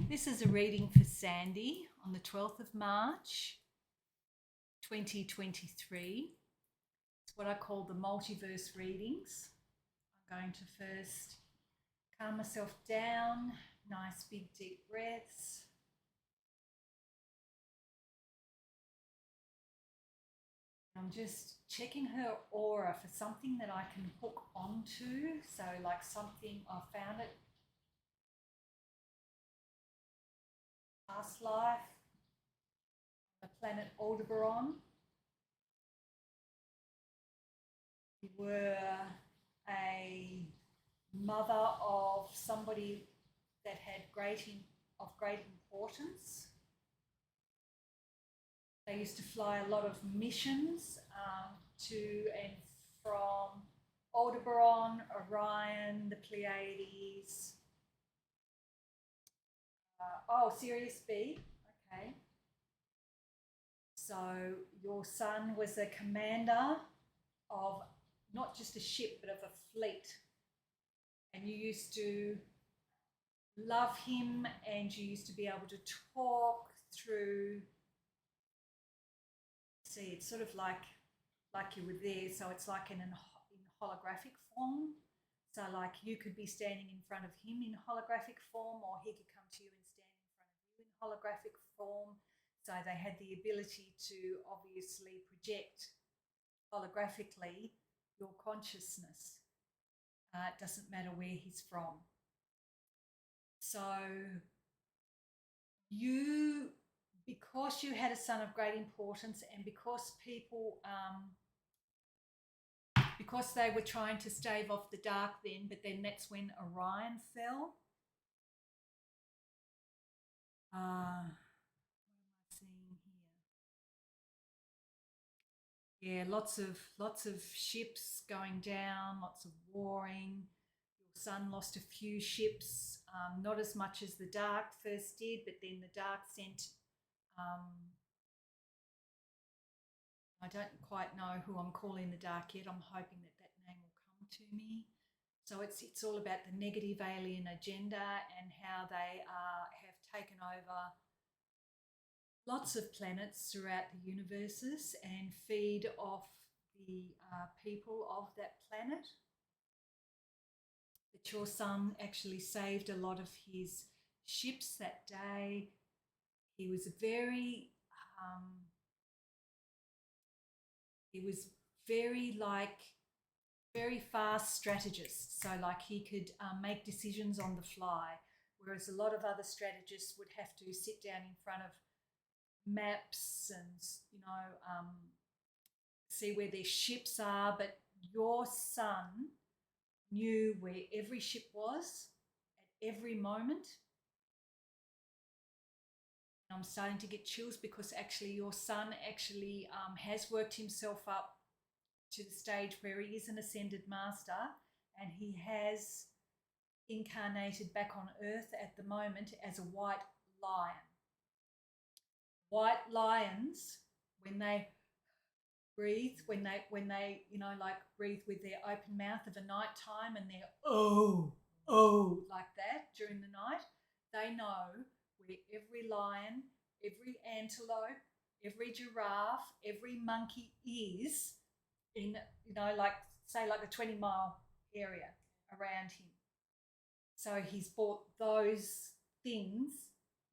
This is a reading for Sandy on the 12th of March 2023. It's what I call the multiverse readings. I'm going to first calm myself down, nice big deep breaths. I'm just checking her aura for something that I can hook onto. So like something, I found it past life, the planet Aldebaran. You were a mother of somebody that had of great importance. They used to fly a lot of missions to and from Aldebaran, Orion, the Pleiades. Sirius B. Okay. So your son was a commander of not just a ship, but of a fleet. And you used to love him, and you used to be able to talk through. See, it's sort of like you were there. So it's like in holographic form. So like you could be standing in front of him in holographic form, or he could come to you and stand in front of you in holographic form. So they had the ability to obviously project holographically your consciousness. It doesn't matter where he's from. So you, because you had a son of great importance, and because people, because they were trying to stave off the dark then, but then that's when Orion fell. What am I seeing here? Yeah, lots of ships going down, lots of warring. Your son lost a few ships, not as much as the dark first did, but then the dark sent. I don't quite know who I'm calling the dark yet. I'm hoping that name will come to me. So it's all about the negative alien agenda and how they have taken over lots of planets throughout the universes and feed off the people of that planet. But your son actually saved a lot of his ships that day. He was very very fast strategist. So like he could make decisions on the fly, whereas a lot of other strategists would have to sit down in front of maps and see where their ships are. But your son knew where every ship was at every moment. I'm starting to get chills because actually your son actually has worked himself up to the stage where he is an ascended master, and he has incarnated back on earth at the moment as a white lion. White lions, when they breathe, when they like breathe with their open mouth of a night time, and they're like that during the night, they know where every lion, every antelope, every giraffe, every monkey is in, like say like a 20-mile area around him. So he's brought those things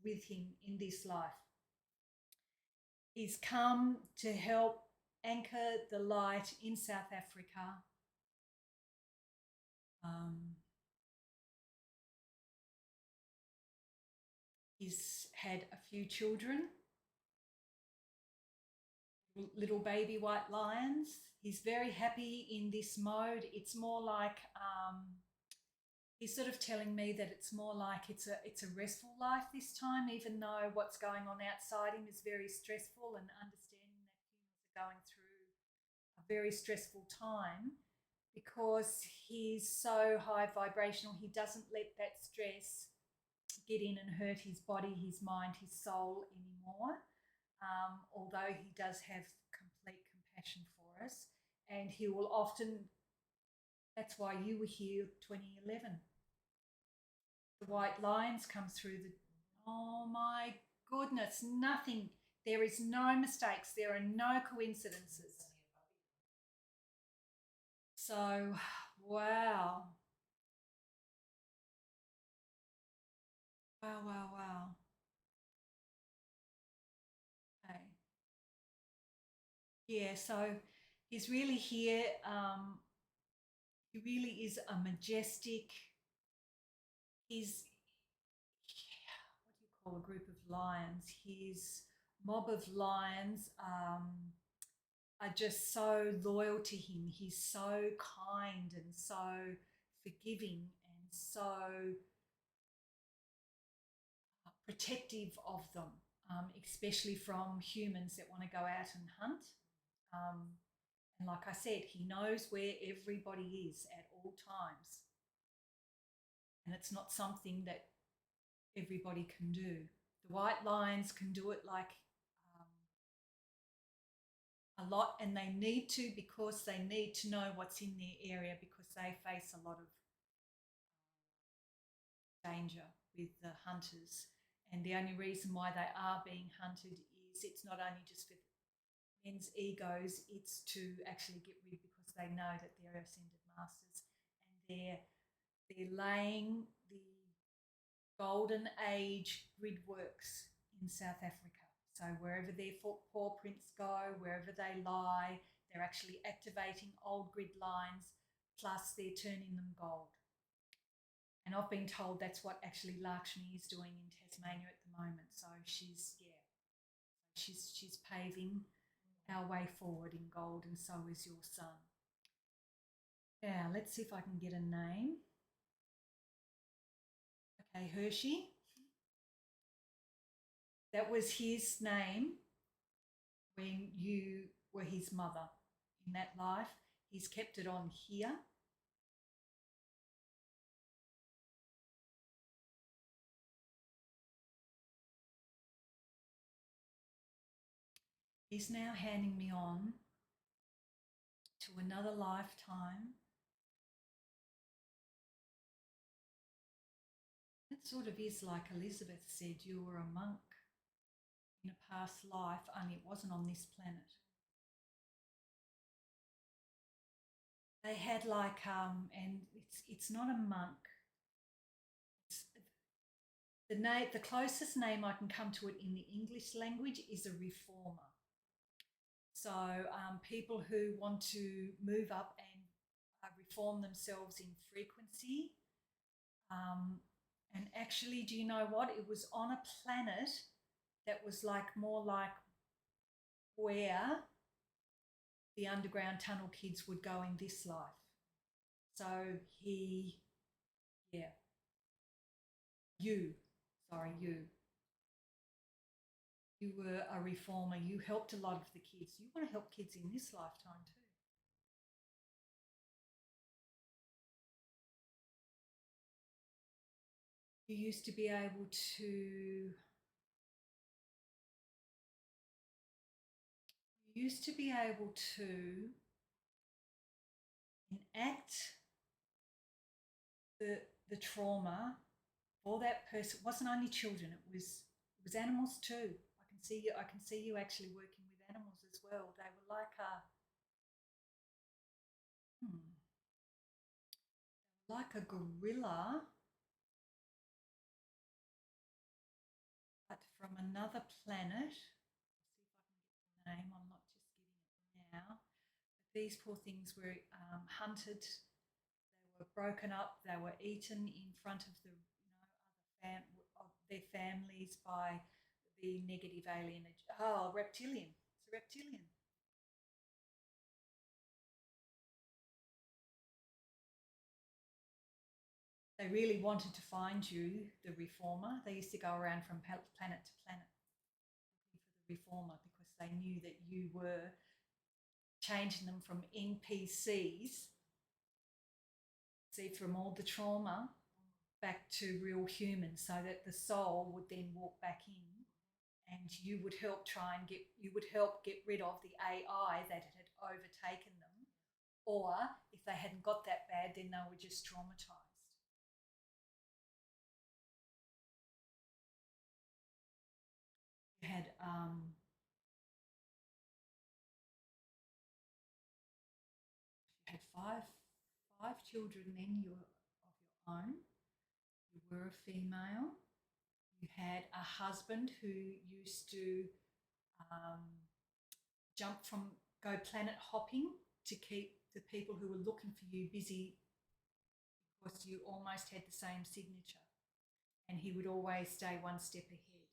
with him in this life. He's come to help anchor the light in South Africa. He's had a few children, little baby white lions. He's very happy in this mode. It's more like he's sort of telling me that it's more like it's a restful life this time, even though what's going on outside him is very stressful, and understanding that humans are going through a very stressful time because he's so high vibrational. He doesn't let that stress get in and hurt his body, his mind, his soul anymore. Although he does have complete compassion for us, and he will often, that's why you were here 2011. The white lions come through the Oh my goodness, nothing. There is no mistakes. There are no coincidences. So, wow. Wow, wow, wow. Okay. Yeah, so he's really here. He really is a majestic, he's, what do you call a group of lions? His mob of lions are just so loyal to him. He's so kind and so forgiving and so protective of them, especially from humans that want to go out and hunt. Um, and like I said, he knows where everybody is at all times. And it's not something that everybody can do. The white lions can do it like a lot, and they need to because they need to know what's in their area because they face a lot of danger with the hunters. And the only reason why they are being hunted is it's not only just for men's egos, it's to actually get rid because they know that they're ascended masters and they're laying the golden age grid works in South Africa. So wherever their paw prints go, wherever they lie, they're actually activating old grid lines, plus they're turning them gold. And I've been told that's what actually Lakshmi is doing in Tasmania at the moment. So she's paving our way forward in gold, and so is your son. Now let's see if I can get a name. Okay, Hershey. That was his name when you were his mother in that life. He's kept it on here. He's now handing me on to another lifetime. It sort of is like Elizabeth said, you were a monk in a past life, only it wasn't on this planet. They had like, and it's not a monk. It's, the closest name I can come to it in the English language is a reformer. So people who want to move up and reform themselves in frequency. And actually, do you know what? It was on a planet that was like more like where the underground tunnel kids would go in this life. So yeah, you, sorry, you were a reformer. You helped a lot of the kids. You want to help kids in this lifetime too. You used to be able to enact the trauma for that person. It wasn't only children, it was animals too. I can see you actually working with animals as well. They were like a gorilla, but from another planet. See if I can get the name. I'm not just getting it now. But these poor things were hunted. They were broken up. They were eaten in front of the of their families by the negative alien. Oh, reptilian. It's a reptilian. They really wanted to find you, the reformer. They used to go around from planet to planet looking for the reformer because they knew that you were changing them from NPCs, see, from all the trauma back to real humans so that the soul would then walk back in and you would help get rid of the AI that had overtaken them. Or if they hadn't got that bad, then they were just traumatized. had you had five children then you of your own. You were a female. You had a husband who used to um, go planet hopping to keep the people who were looking for you busy because you almost had the same signature. And he would always stay one step ahead.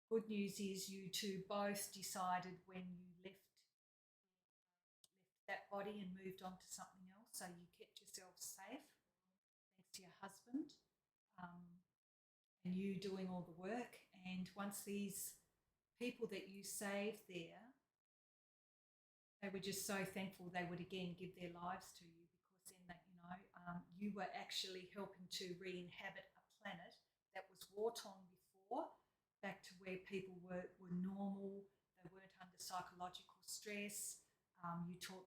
Good news is you two both decided when you left that body and moved on to something else. So you kept yourself safe thanks to your husband and you doing all the work. And once these people that you saved there, they were just so thankful they would again give their lives to you because then that, you were actually helping to re-inhabit a planet that was war-torn before, back to where people were normal, they weren't under psychological stress. You taught